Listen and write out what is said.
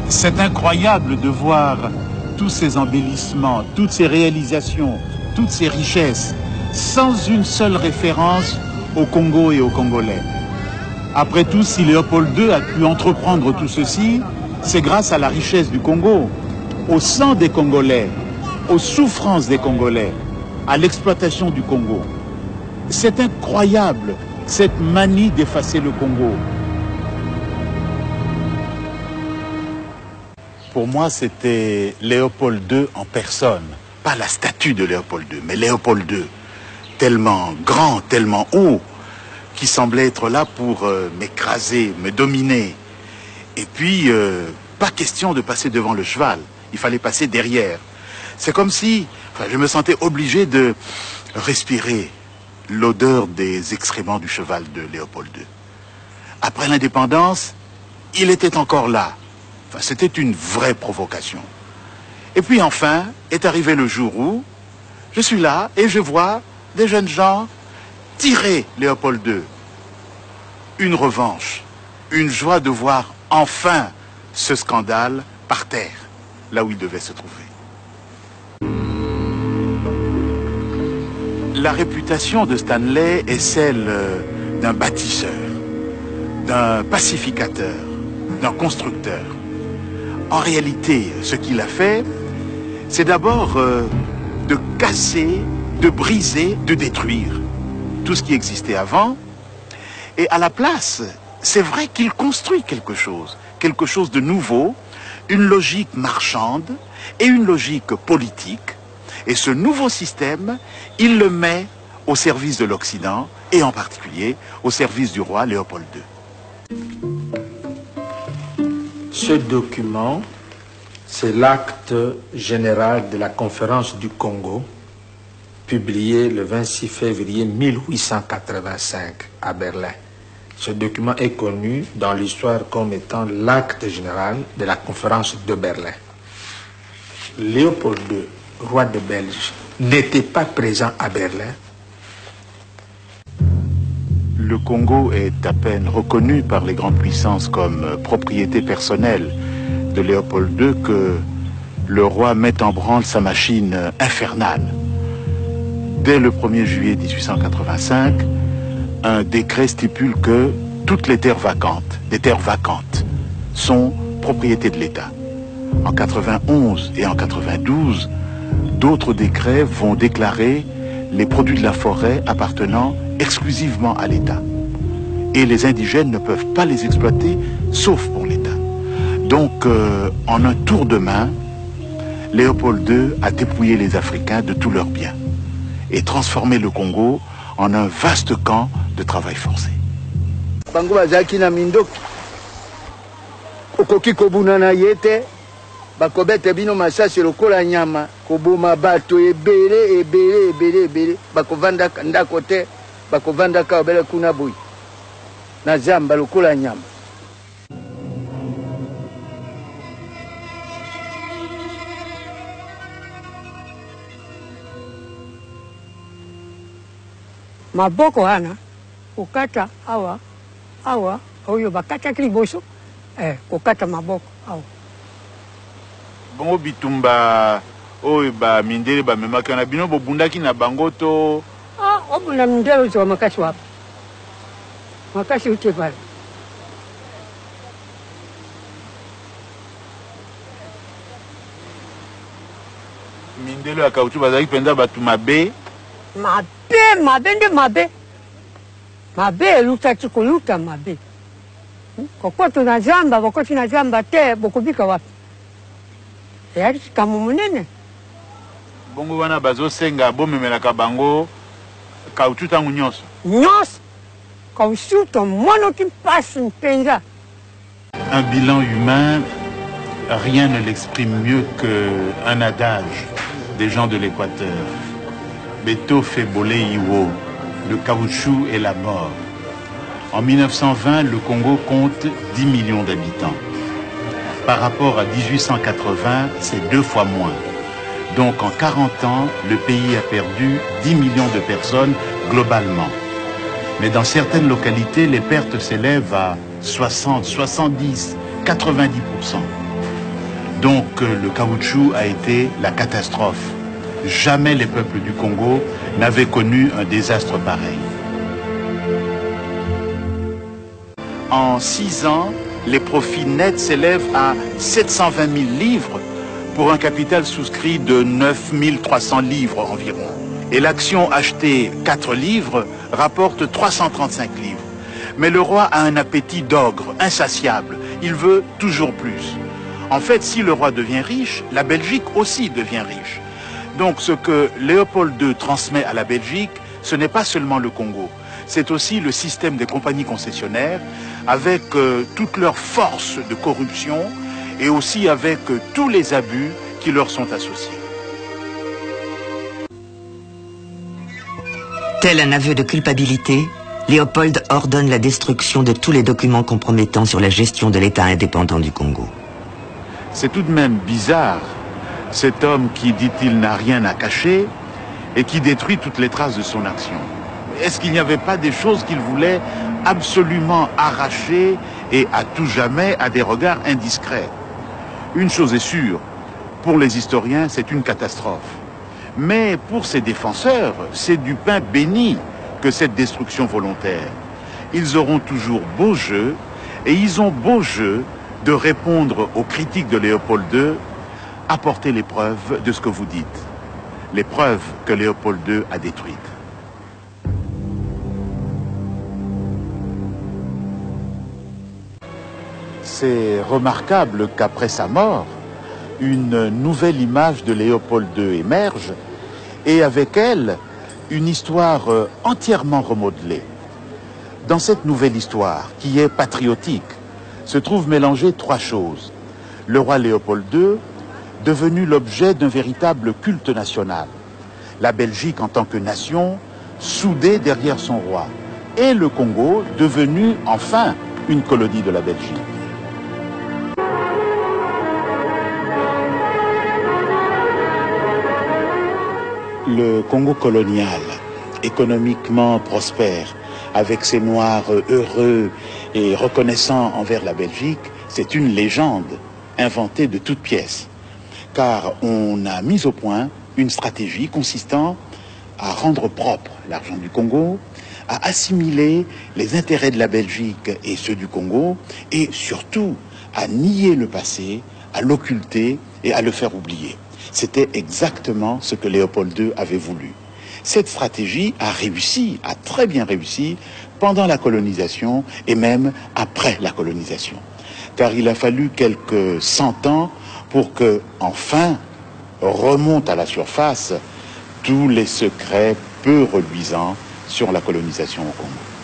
C'est incroyable de voir tous ces embellissements, toutes ces réalisations, toutes ces richesses, sans une seule référence au Congo et aux Congolais. Après tout, si Léopold II a pu entreprendre tout ceci, c'est grâce à la richesse du Congo, au sang des Congolais, aux souffrances des Congolais, à l'exploitation du Congo. C'est incroyable, cette manie d'effacer le Congo. Pour moi, c'était Léopold II en personne. Pas la statue de Léopold II, mais Léopold II. Tellement grand, tellement haut, qui semblait être là pour m'écraser, me dominer. Et puis, pas question de passer devant le cheval. Il fallait passer derrière. C'est comme si je me sentais obligé de respirer l'odeur des excréments du cheval de Léopold II. Après l'indépendance, il était encore là. C'était une vraie provocation. Et puis enfin, est arrivé le jour où je suis là et je vois des jeunes gens tirer Léopold II. Une revanche, une joie de voir enfin ce scandale par terre, là où il devait se trouver. La réputation de Stanley est celle d'un bâtisseur, d'un pacificateur, d'un constructeur. En réalité, ce qu'il a fait, c'est d'abord de casser, de briser, de détruire tout ce qui existait avant. Et à la place, c'est vrai qu'il construit quelque chose de nouveau, une logique marchande et une logique politique. Et ce nouveau système, il le met au service de l'Occident et en particulier au service du roi Léopold II. Ce document, c'est l'acte général de la conférence du Congo, publié le 26 février 1885 à Berlin. Ce document est connu dans l'histoire comme étant l'acte général de la conférence de Berlin. Léopold II, roi de Belgique, n'était pas présent à Berlin. Le Congo est à peine reconnu par les grandes puissances comme propriété personnelle de Léopold II que le roi met en branle sa machine infernale. Dès le 1er juillet 1885, un décret stipule que toutes les terres vacantes, sont propriété de l'État. En 91 et en 92, d'autres décrets vont déclarer les produits de la forêt appartenant exclusivement à l'État. Et les indigènes ne peuvent pas les exploiter, sauf pour l'État. Donc, en un tour de main, Léopold II a dépouillé les Africains de tous leurs biens et transformé le Congo en un vaste camp de travail forcé. Bango bazaki na mindoki okoki kobunana yete bakobete bino masasi lokola nyama koboma bato ebele bakovanda ndako te bakovanda ka obele kuna boyi na zamba lokola nyama. Maboko wana kukata awa oyo bakata kiliboso kukata maboko awa. Bongo bitumba oyo ba mindele ba memaka na bino bobundaki na bango to obunda mindele zo makasi wapi makasi uche pale. Mindele ya kauchu bazaki penza batu mabe mabe eluta chikuluta mabe kokoto na zamba bokoti na zamba te bokubika wapi yari kama munene. Bongo wana bazosenga bomemelaka bango kauchu tangu nyonso kauchu to mono ki mpasi mpenza. Un bilan humain, rien ne l'exprime mieux qu'un adage des gens de l'Équateur. Beto fait boler Iwo, le caoutchouc et la mort. En 1920, le Congo compte 10 millions d'habitants. Par rapport à 1880, c'est 2 fois moins. Donc en 40 ans, le pays a perdu 10 millions de personnes globalement. Mais dans certaines localités, les pertes s'élèvent à 60, 70, 90%. Donc le caoutchouc a été la catastrophe. Jamais les peuples du Congo n'avaient connu un désastre pareil. En 6 ans, les profits nets s'élèvent à 720 000 livres pour un capital souscrit de 9 300 livres environ. Et l'action achetée 4 livres rapporte 335 livres. Mais le roi a un appétit d'ogre, insatiable. Il veut toujours plus. En fait, si le roi devient riche, la Belgique aussi devient riche. Donc ce que Léopold II transmet à la Belgique, ce n'est pas seulement le Congo. C'est aussi le système des compagnies concessionnaires avec toute leur force de corruption et aussi avec tous les abus qui leur sont associés. Tel un aveu de culpabilité, Léopold ordonne la destruction de tous les documents compromettant sur la gestion de l'État indépendant du Congo. C'est tout de même bizarre, cet homme qui, dit-il, n'a rien à cacher et qui détruit toutes les traces de son action. Est-ce qu'il n'y avait pas des choses qu'il voulait absolument arracher et à tout jamais à des regards indiscrets? Une chose est sûre, pour les historiens, c'est une catastrophe. Mais pour ses défenseurs, c'est du pain béni que cette destruction volontaire. Ils auront toujours beau jeu, et ils ont beau jeu de répondre aux critiques de Léopold II, apporter les preuves de ce que vous dites, les preuves que Léopold II a détruites. C'est remarquable qu'après sa mort, une nouvelle image de Léopold II émerge, et avec elle, une histoire entièrement remodelée. Dans cette nouvelle histoire, qui est patriotique, se trouvent mélangées 3 choses. Le roi Léopold II, devenu l'objet d'un véritable culte national. La Belgique en tant que nation, soudée derrière son roi. Et le Congo, devenu enfin une colonie de la Belgique. Le Congo colonial, économiquement prospère, avec ses Noirs heureux et reconnaissants envers la Belgique, c'est une légende inventée de toutes pièces. Car on a mis au point une stratégie consistant à rendre propre l'argent du Congo, à assimiler les intérêts de la Belgique et ceux du Congo, et surtout à nier le passé, à l'occulter et à le faire oublier. C'était exactement ce que Léopold II avait voulu. Cette stratégie a réussi, a très bien réussi, pendant la colonisation et même après la colonisation. Car il a fallu quelques 100 ans pour que, enfin, remontent à la surface tous les secrets peu reluisants sur la colonisation au Congo.